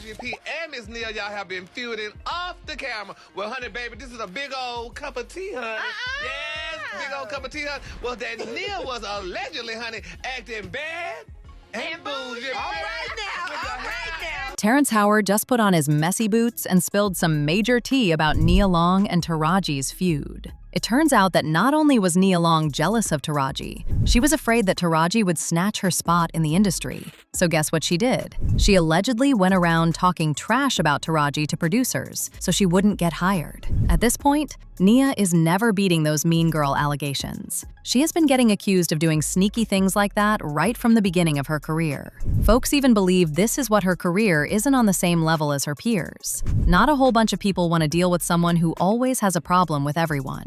Taraji P and Miss Nia, y'all have been feuding off the camera. Well, honey, baby, this is a big old cup of tea, honey. Yes, big old cup of tea, honey. Well, that Nia was allegedly, honey, acting bad and bougie. All right now. Terrence Howard just put on his messy boots and spilled some major tea about Nia Long and Taraji's feud. It turns out that not only was Nia Long jealous of Taraji, she was afraid that Taraji would snatch her spot in the industry. So guess what she did? She allegedly went around talking trash about Taraji to producers so she wouldn't get hired. At this point, Nia is never beating those mean girl allegations. She has been getting accused of doing sneaky things like that right from the beginning of her career. Folks even believe this is what her career isn't on the same level as her peers. Not a whole bunch of people want to deal with someone who always has a problem with everyone.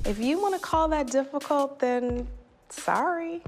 If you want to call that difficult, then sorry.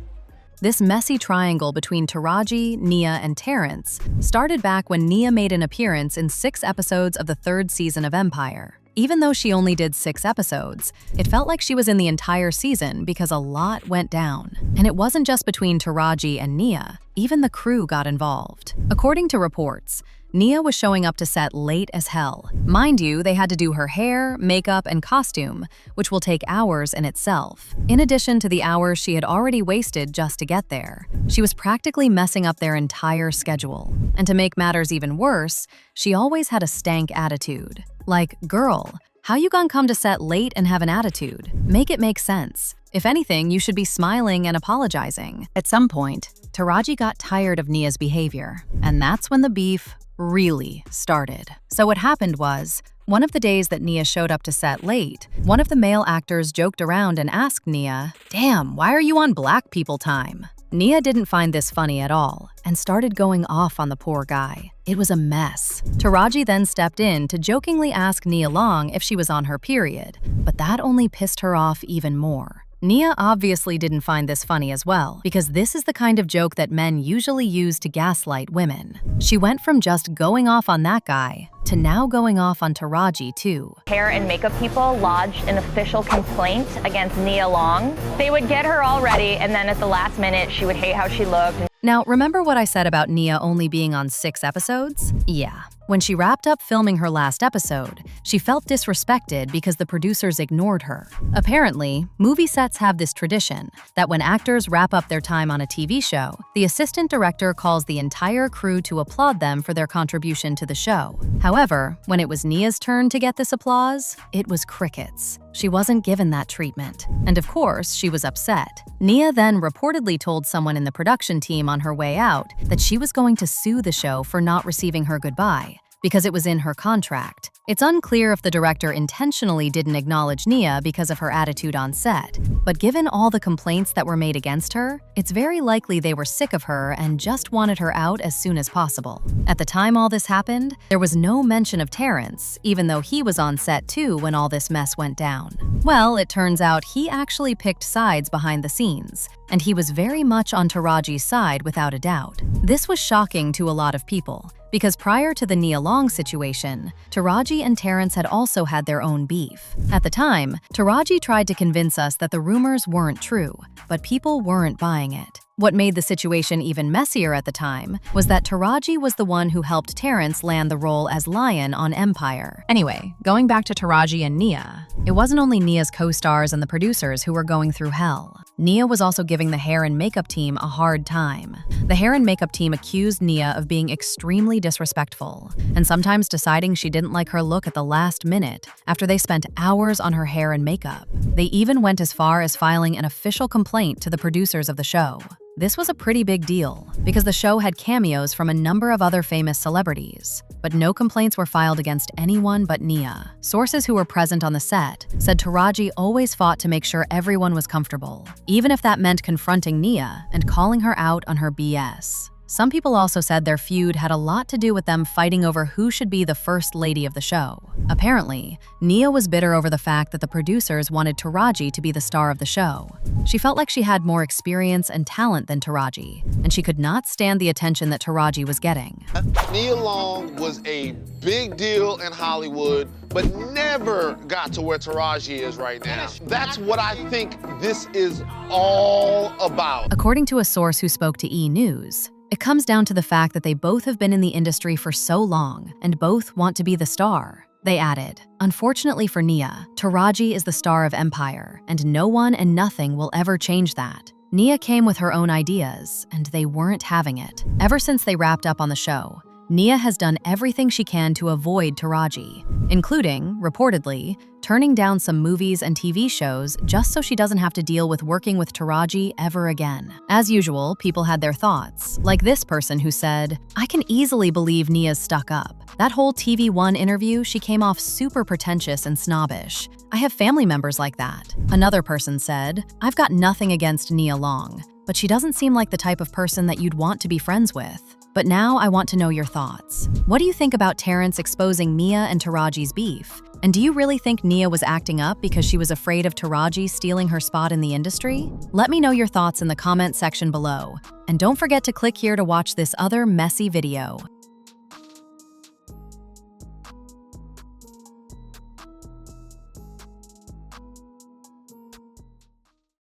This messy triangle between Taraji, Nia, and Terrence started back when Nia made an appearance in 6 episodes of the 3rd season of Empire. Even though she only did 6 episodes, it felt like she was in the entire season because a lot went down. And it wasn't just between Taraji and Nia, even the crew got involved. According to reports, Nia was showing up to set late as hell. Mind you, they had to do her hair, makeup, and costume, which will take hours in itself. In addition to the hours she had already wasted just to get there, she was practically messing up their entire schedule. And to make matters even worse, she always had a stank attitude. Like, girl, how you gonna come to set late and have an attitude? Make it make sense. If anything, you should be smiling and apologizing. At some point, Taraji got tired of Nia's behavior, and that's when the beef really started. So what happened was, one of the days that Nia showed up to set late, one of the male actors joked around and asked Nia, "Damn, why are you on black people time?" Nia didn't find this funny at all and started going off on the poor guy. It was a mess. Taraji then stepped in to jokingly ask Nia Long if she was on her period, but that only pissed her off even more. Nia obviously didn't find this funny as well, because this is the kind of joke that men usually use to gaslight women. She went from just going off on that guy to now going off on Taraji too. Hair and makeup people lodged an official complaint against Nia Long. They would get her all ready, and then at the last minute, she would hate how she looked. Now, remember what I said about Nia only being on 6 episodes? Yeah. When she wrapped up filming her last episode, she felt disrespected because the producers ignored her. Apparently, movie sets have this tradition that when actors wrap up their time on a TV show, the assistant director calls the entire crew to applaud them for their contribution to the show. However, when it was Nia's turn to get this applause, it was crickets. She wasn't given that treatment, and of course, she was upset. Nia then reportedly told someone in the production team on her way out that she was going to sue the show for not receiving her goodbye, because it was in her contract. It's unclear if the director intentionally didn't acknowledge Nia because of her attitude on set, but given all the complaints that were made against her, it's very likely they were sick of her and just wanted her out as soon as possible. At the time all this happened, there was no mention of Terrence, even though he was on set too when all this mess went down. Well, it turns out he actually picked sides behind the scenes, and he was very much on Taraji's side without a doubt. This was shocking to a lot of people, because prior to the Nia Long situation, Taraji and Terrence had also had their own beef. At the time, Taraji tried to convince us that the rumors weren't true, but people weren't buying it. What made the situation even messier at the time was that Taraji was the one who helped Terrence land the role as Lion on Empire. Anyway, going back to Taraji and Nia, it wasn't only Nia's co-stars and the producers who were going through hell. Nia was also giving the hair and makeup team a hard time. The hair and makeup team accused Nia of being extremely disrespectful, and sometimes deciding she didn't like her look at the last minute after they spent hours on her hair and makeup. They even went as far as filing an official complaint to the producers of the show. This was a pretty big deal, because the show had cameos from a number of other famous celebrities, but no complaints were filed against anyone but Nia. Sources who were present on the set said Taraji always fought to make sure everyone was comfortable, even if that meant confronting Nia and calling her out on her BS. Some people also said their feud had a lot to do with them fighting over who should be the first lady of the show. Apparently, Nia was bitter over the fact that the producers wanted Taraji to be the star of the show. She felt like she had more experience and talent than Taraji, and she could not stand the attention that Taraji was getting. Nia Long was a big deal in Hollywood, but never got to where Taraji is right now. That's what I think this is all about. According to a source who spoke to E! News, It comes down to the fact that they both have been in the industry for so long and both want to be the star. They added, "Unfortunately for Nia, Taraji is the star of Empire, and no one and nothing will ever change that." Nia came with her own ideas, and they weren't having it. Ever since they wrapped up on the show, Nia has done everything she can to avoid Taraji, including, reportedly, turning down some movies and TV shows just so she doesn't have to deal with working with Taraji ever again. As usual, people had their thoughts, like this person who said, "I can easily believe Nia's stuck up. That whole TV One interview, she came off super pretentious and snobbish. I have family members like that." Another person said, "I've got nothing against Nia Long, but she doesn't seem like the type of person that you'd want to be friends with. But now I want to know your thoughts. What do you think about Terrence exposing Nia and Taraji's beef? And do you really think Nia was acting up because she was afraid of Taraji stealing her spot in the industry? Let me know your thoughts in the comment section below. And don't forget to click here to watch this other messy video.